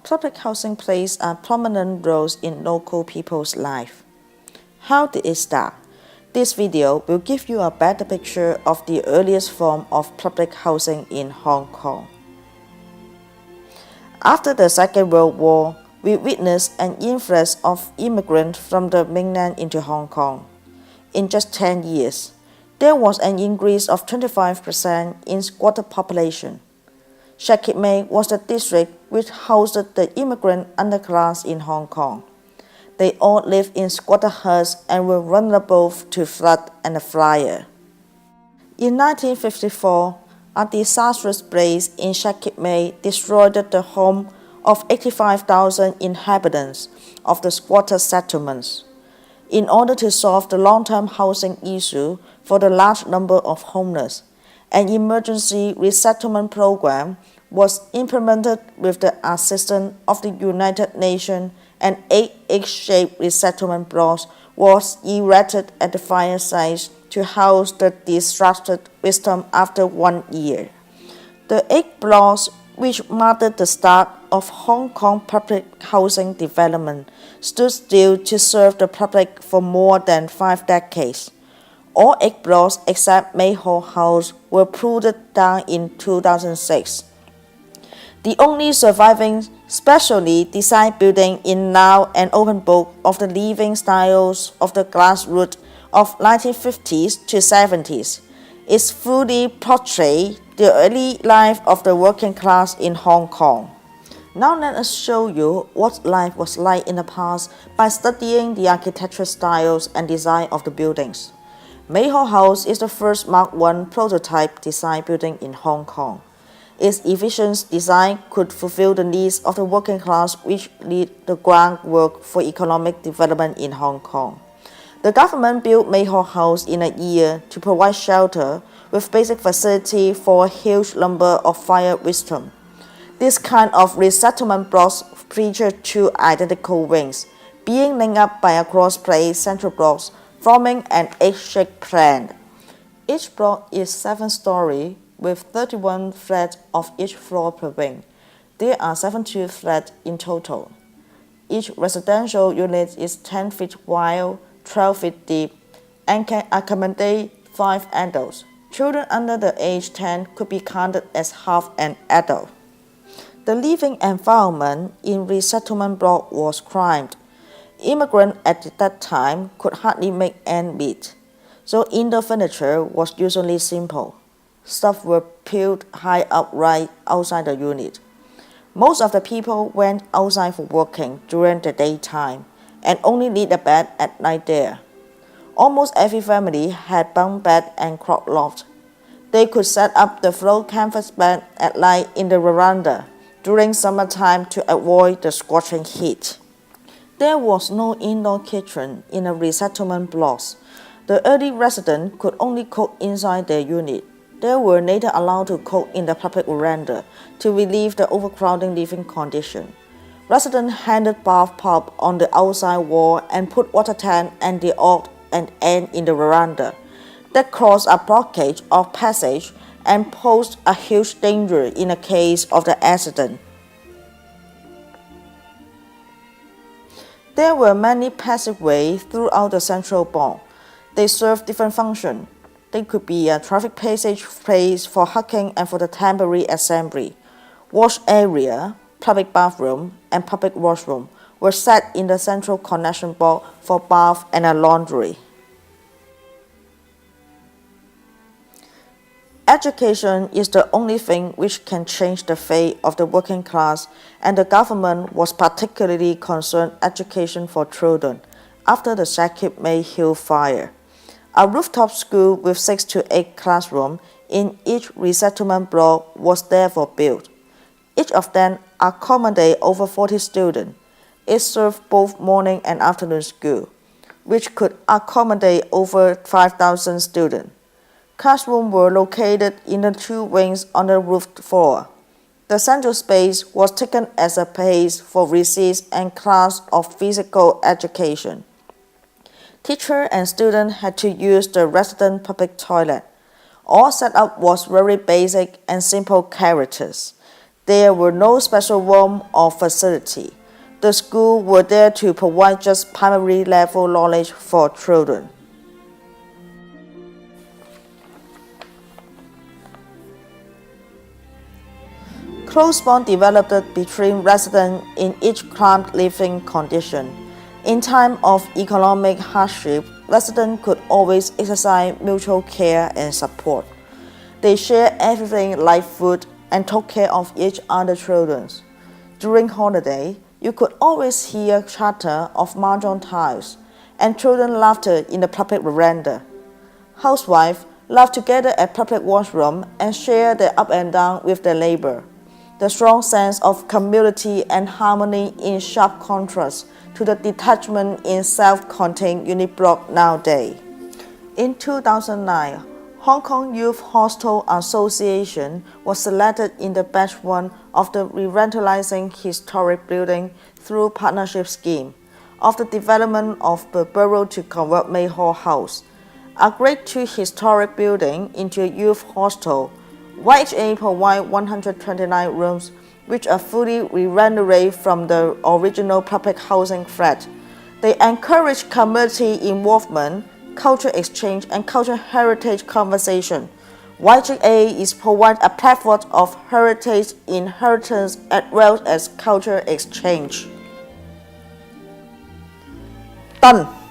Public housing plays a prominent role in local people's life. How did it start? This video will give you a better picture of the earliest form of public housing in Hong Kong. After the Second World War, we witnessed an influx of immigrants from the mainland into Hong Kong. In just 10 years, there was an increase of 25% in squatter population. Shek Kip Mei was the district which housed the immigrant underclass in Hong Kong. They all lived in squatter huts and were vulnerable to flood and fire. In 1954, a disastrous blaze in Shek Kip Mei destroyed the home of 85,000 inhabitants of the squatter settlements. In order to solve the long-term housing issue for the large number of homeless, an emergency resettlement program was implemented with the assistance of the United Nations, and 8 egg-shaped resettlement blocks was erected at the fire sites to house the disrupted victims after 1 year. The 8 blocks, which marked the start of Hong Kong public housing development, stood still to serve the public for more than 5 decades. All 8 blocks except Mayhall House were pulled down in 2006. The only surviving specially designed building is now an open book of the living styles of the grassroots of 1950s to 70s. It fully portrays the early life of the working class in Hong Kong. Now let us show you what life was like in the past by studying the architectural styles and design of the buildings. Mayhall House is the first Mark I prototype design building in Hong Kong. Its efficient design could fulfill the needs of the working class, which laid the groundwork for economic development in Hong Kong. The government built Mayhall House in a year to provide shelter with basic facility for a huge number of fire victims. This kind of resettlement blocks feature 2 identical wings, being linked up by a cross-plate central blocks, forming an egg-shaped plan. Each block is 7-story, with 31 flats of each floor per wing. There are 72 flats in total. Each residential unit is 10 feet wide, 12 feet deep, and can accommodate 5 adults. Children under the age 10 could be counted as half an adult. The living environment in resettlement block was cramped. Immigrants at that time could hardly make ends meet, so indoor furniture was usually simple. Stuff were piled high up right outside the unit. Most of the people went outside for working during the daytime and only need a bed at night there. Almost every family had bunk bed and crock loft. They could set up the floor canvas bed at night in the veranda during summertime to avoid the scorching heat. There was no indoor kitchen in the resettlement blocks. The early residents could only cook inside their unit. They were later allowed to cook in the public veranda to relieve the overcrowding living condition. Residents handed bathtub on the outside wall and put water tank and the odd and end in the veranda. That caused a blockage of passage and posed a huge danger in the case of the accident. There were many passageways throughout the central block. They served different functions. They could be a traffic passage place for hawking and for the temporary assembly. Wash area, public bathroom, and public washroom were set in the central connection block for bath and a laundry. Education is the only thing which can change the fate of the working class, and the government was particularly concerned education for children after the Shek Kip Mei Hill fire. A rooftop school with 6 to 8 classrooms in each resettlement block was therefore built. Each of them accommodated over 40 students. It served both morning and afternoon school, which could accommodate over 5,000 students. Classrooms were located in the 2 wings on the roof floor. The central space was taken as a place for recess and class of physical education. Teachers and students had to use the resident public toilet. All setup was very basic and simple characters. There were no special room or facility. The school were there to provide just primary level knowledge for children. Close bond developed between residents in each cramped living condition. In time of economic hardship, residents could always exercise mutual care and support. They shared everything like food and took care of each other's children. During holiday, you could always hear chatter of mahjong tiles and children laughter in the public veranda. Housewives laughed together at public washroom and shared their up and down with their neighbor. The strong sense of community and harmony in sharp contrast to the detachment in self-contained unit block nowadays. In 2009, Hong Kong Youth Hostel Association was selected in the batch 1 of the Revitalizing Historic Building through Partnership Scheme of the development of the borough to convert Mayhall House, a Grade 2 historic building, into a youth hostel. YHA provides 129 rooms, which are fully re-renovated from the original public housing flat. They encourage community involvement, cultural exchange, and cultural heritage conversation. YHA is provide a platform of heritage inheritance as well as cultural exchange. Done.